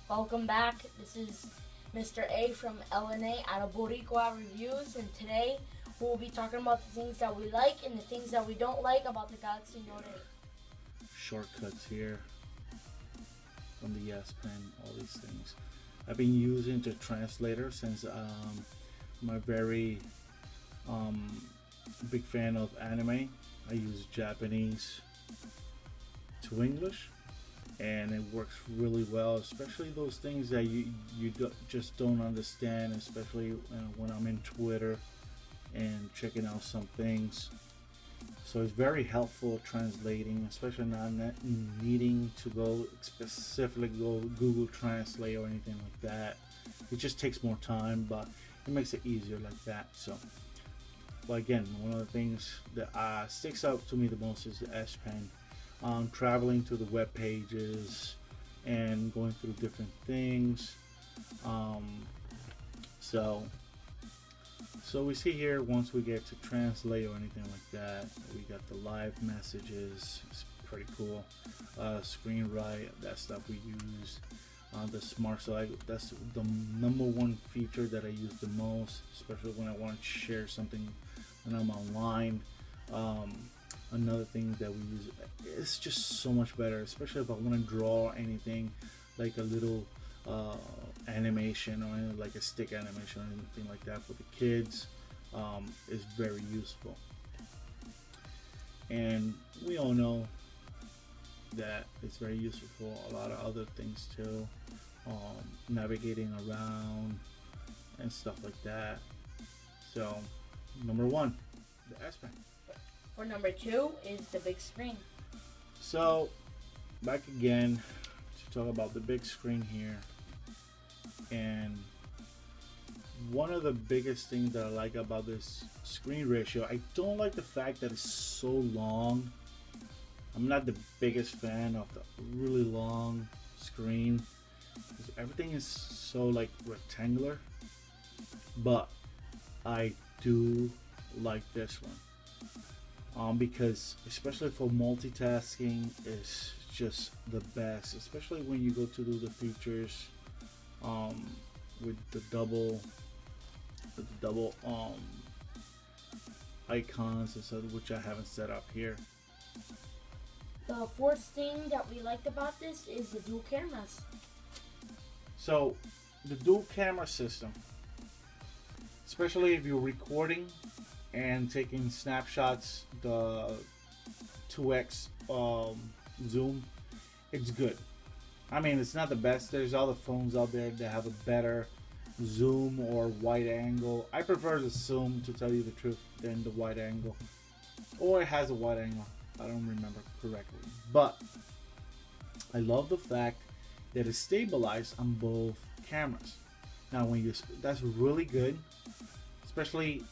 Welcome back. This is Mr. A from LNA out of Boricua Reviews, and today we'll be talking about the things that we like and the things that we don't like about the Galaxy Note 8. Shortcuts here from the S Pen, all these things. I've been using the translator since I'm a very big fan of anime. I use Japanese to English, and it works really well, especially those things that just don't understand, especially when I'm in Twitter and checking out some things. So it's very helpful translating, especially not needing to go specifically go Google Translate or anything like that. It just takes more time, but it makes it easier like that. So, but again, one of the things that sticks out to me the most is the S Pen. Traveling to the web pages and going through different things. Um, so so we see here, once we get to translate or anything like that, we got the live messages. It's pretty cool. Screen write, that stuff we use. The smart, so that's the number one feature that I use the most, especially when I want to share something when I'm online. Another thing that we use, it's just so much better, especially if I want to draw anything like a little animation or anything, like a stick animation or anything like that for the kids. Is very useful. And we all know that it's very useful for a lot of other things too, navigating around and stuff like that. So number one, the S Pen. For number 2 is the big screen. So back again to talk about the big screen here, and one of the biggest things that I like about this screen ratio, I don't like the fact that it's so long. I'm not the biggest fan of the really long screen. Everything is so like rectangular, but I do like this one. Because especially for multitasking, it's just the best, especially when you go to do the features with the double icons and so, which I haven't set up here. The fourth thing that we liked about this is the dual cameras. So the dual camera system, especially if you're recording and taking snapshots, the 2x zoom, it's good. I mean, it's not the best. There's other phones out there that have a better zoom or wide angle. I prefer the zoom, to tell you the truth, than the wide angle. Or it has a wide angle, I don't remember correctly. But I love the fact that it's stabilized on both cameras. Now that's really good, especially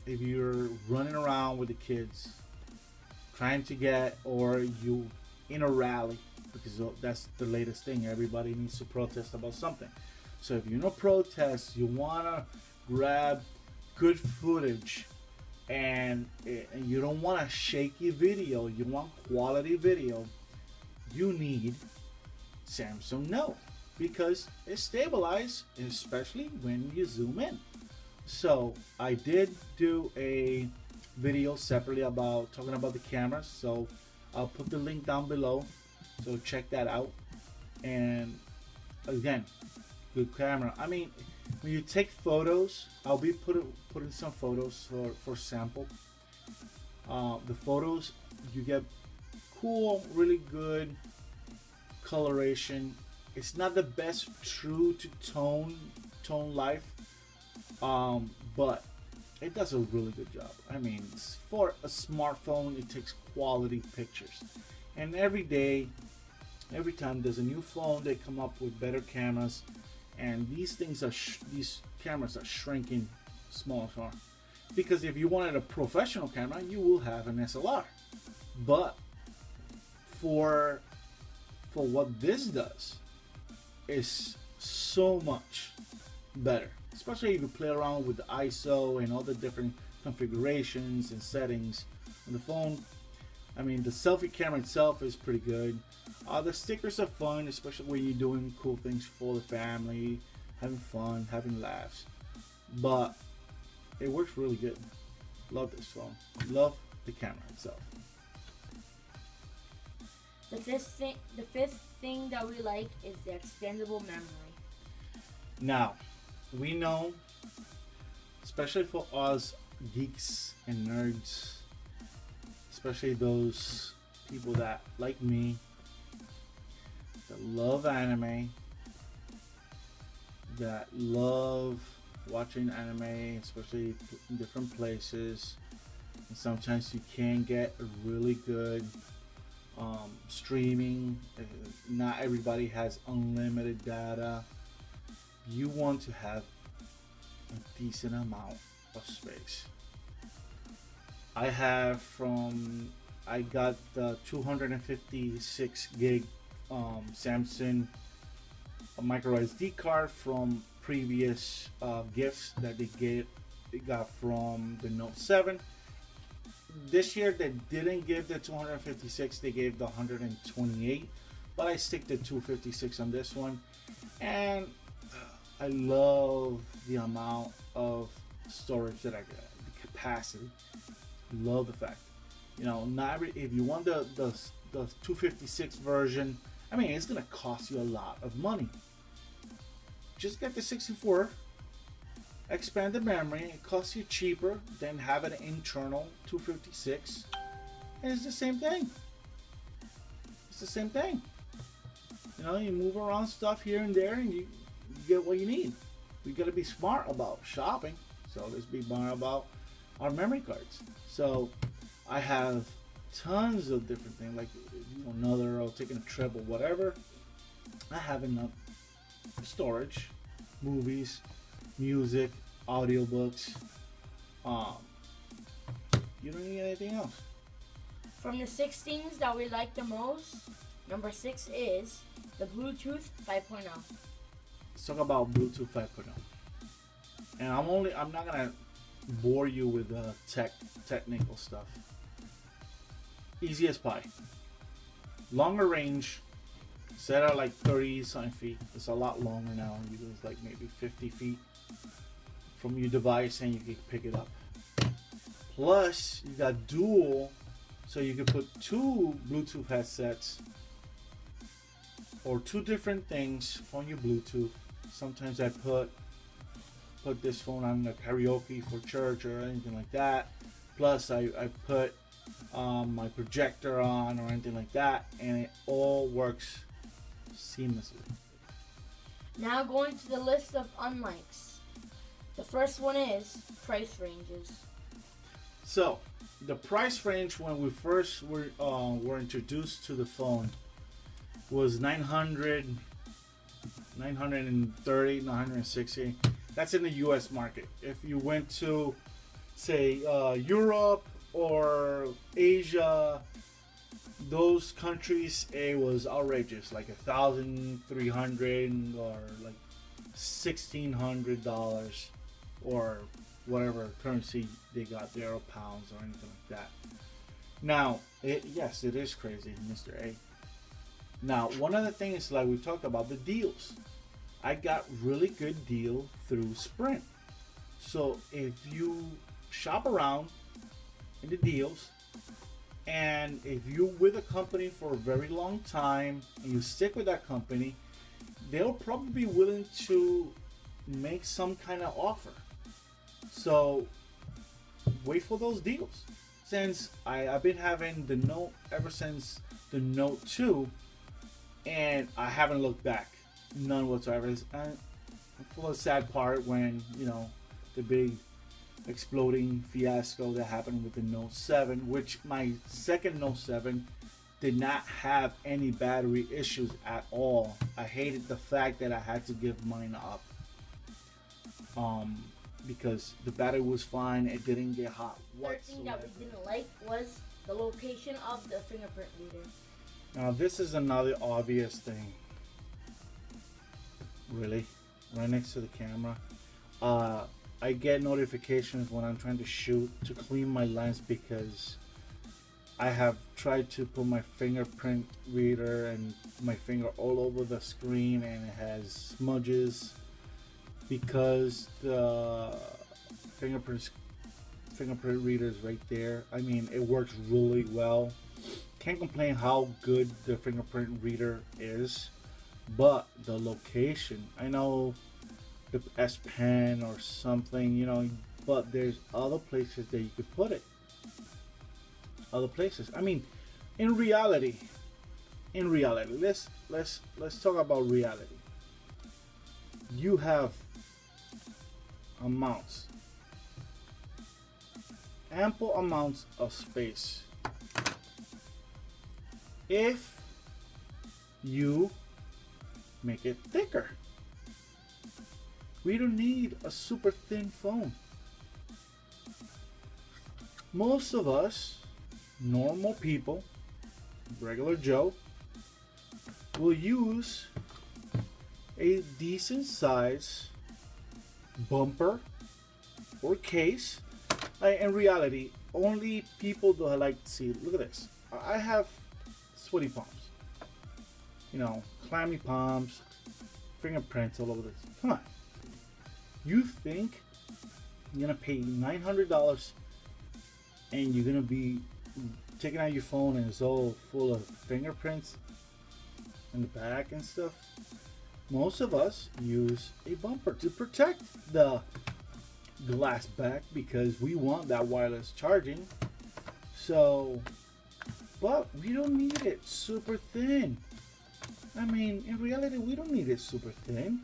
if you're running around with the kids trying to get, or you in a rally, because that's the latest thing, everybody needs to protest about something. So if you're in a protest, you want to grab good footage, and you don't want a shaky video, you want quality video, you need Samsung Note, because it's stabilized, especially when you zoom in. So I did do a video separately about talking about the cameras, so I'll put the link down below, so check that out. And again, good camera. I mean, when you take photos, I'll be putting some photos for sample. The photos, you get cool, really good coloration. It's not the best true to tone life, but it does a really good job. I mean, for a smartphone, it takes quality pictures. And every time there's a new phone, they come up with better cameras, and these cameras are shrinking smaller. Because if you wanted a professional camera, you will have an SLR. But for what this does, is so much better. Especially if you play around with the ISO and all the different configurations and settings on the phone. I mean, the selfie camera itself is pretty good. The stickers are fun, especially when you're doing cool things for the family, having fun, having laughs. But it works really good. Love this phone. Love the camera itself. The fifth thing that we like is the expandable memory. Now, we know, especially for us geeks and nerds, especially those people that, like me, that love anime, that love watching anime, especially in different places. And sometimes you can get a really good streaming. Not everybody has unlimited data. You want to have a decent amount of space. I got the 256 gig Samsung micro SD card from previous gifts that they got from the Note 7. This year they didn't give the 256, they gave the 128, but I stick to 256 on this one. And I love the amount of storage that I get, the capacity. Love the fact, if you want the 256 version, I mean, it's gonna cost you a lot of money. Just get the 64, expand the memory. It costs you cheaper than having an internal 256, and it's the same thing. It's the same thing. You move around stuff here and there, and you get what you need. We gotta be smart about shopping, so let's be smart about our memory cards. So I have tons of different things, like another or taking a trip or whatever. I have enough storage, movies, music, audiobooks. You don't need anything else. From the 6 things that we like the most, number 6 is the Bluetooth 5.0. Let's talk about Bluetooth 5.0. And I'm not gonna bore you with technical stuff. Easy as pie. Longer range, set at like 30 something feet. It's a lot longer now. You use like maybe 50 feet from your device and you can pick it up. Plus, you got dual, so you can put 2 Bluetooth headsets or 2 different things from your Bluetooth. Sometimes I put this phone on the karaoke for church or anything like that. Plus, I put my projector on or anything like that, and it all works seamlessly. Now going to the list of unlikes. The first one is price ranges. So the price range when we first were introduced to the phone was 930, 960. That's in the US market. If you went to, say, Europe or Asia, those countries, it was outrageous, like $1,300 or like $1,600 or whatever currency they got there, or pounds or anything like that. Now, yes, it is crazy, Mr. A. Now, one of the things, like we talked about, the deals. I got really good deal through Sprint. So if you shop around in the deals, and if you're with a company for a very long time and you stick with that company, they'll probably be willing to make some kind of offer. So wait for those deals. Since I've been having the Note ever since the Note 2, and I haven't looked back, none whatsoever. And for the sad part when, the big exploding fiasco that happened with the Note 7, which my second Note 7 did not have any battery issues at all. I hated the fact that I had to give mine up. Because the battery was fine, it didn't get hot whatsoever. Third thing that we didn't like was the location of the fingerprint reader. Now this is another obvious thing. Really? Right next to the camera. I get notifications when I'm trying to shoot to clean my lens because I have tried to put my fingerprint reader and my finger all over the screen, and it has smudges because the fingerprint reader is right there. I mean, it works really well. Can't complain how good the fingerprint reader is, but the location. I know the S Pen or something, you know, but there's other places that you could put it. Other places. I mean, in reality, let's talk about reality. You have ample amounts of space if you make it thicker. We don't need a super thin phone. Most of us, normal people, regular Joe, will use a decent size bumper or case. In reality, only people that like to see. Look at this. I have sweaty palms. You know, clammy palms, fingerprints all over this. Come on. You think you're gonna pay $900 and you're gonna be taking out your phone and it's all full of fingerprints in the back and stuff? Most of us use a bumper to protect the glass back because we want that wireless charging. So, but we don't need it super thin. I mean, in reality, we don't need it super thin.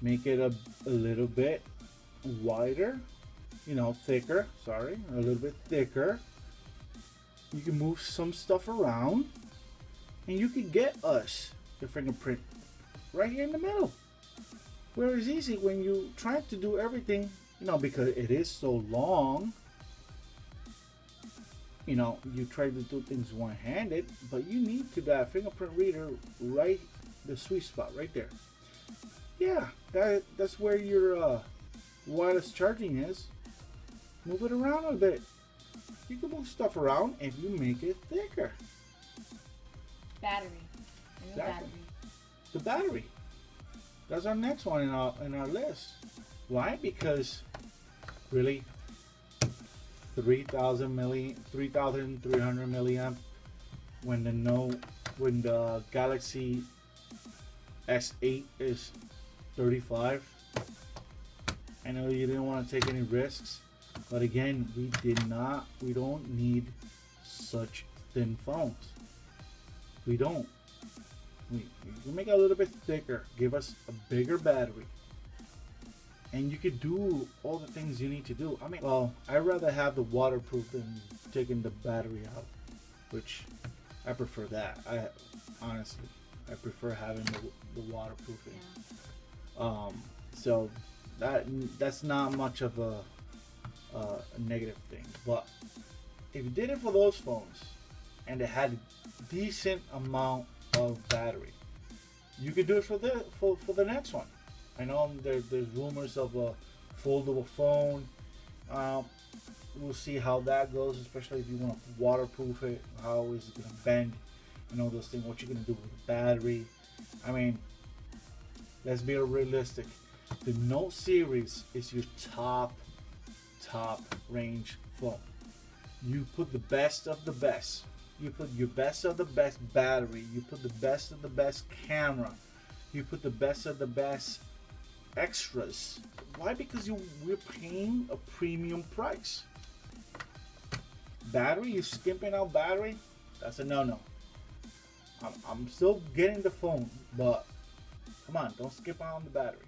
Make it a little bit wider, you know, thicker, sorry, a little bit thicker. You can move some stuff around and you can get us the fingerprint right here in the middle. Where it's easy when you try to do everything, you know, because it is so long, you know, you try to do things one-handed, but you need to that fingerprint reader right, the sweet spot right there. Yeah, that's where your wireless charging is. Move it around a bit. You can move stuff around if you make it thicker. Battery. Exactly. The battery. That's our next one in our list. Why? Because really 3,300 milliamp when the Galaxy S8 is 35. I know you didn't want to take any risks, but again, we don't need such thin phones. We don't. You can make it a little bit thicker, give us a bigger battery, and you could do all the things you need to do. I mean, well, I'd rather have the waterproof than taking the battery out, which I prefer that. Honestly, I prefer having the waterproofing. Yeah. So that's not much of a negative thing. But if you did it for those phones and they had a decent amount of battery, you could do it for the next one. I know there's rumors of a foldable phone. We'll see how that goes, especially if you want to waterproof it. How is it going to bend and all those things? What you're going to do with the battery? I mean, let's be realistic. The Note series is your top range phone. You put the best of the best. You put your best of the best battery. You put the best of the best camera. You put the best of the best extras. Why? Because we're paying a premium price. Battery, you skimping out battery? That's a no-no. I'm still getting the phone, but come on, don't skip out on the battery.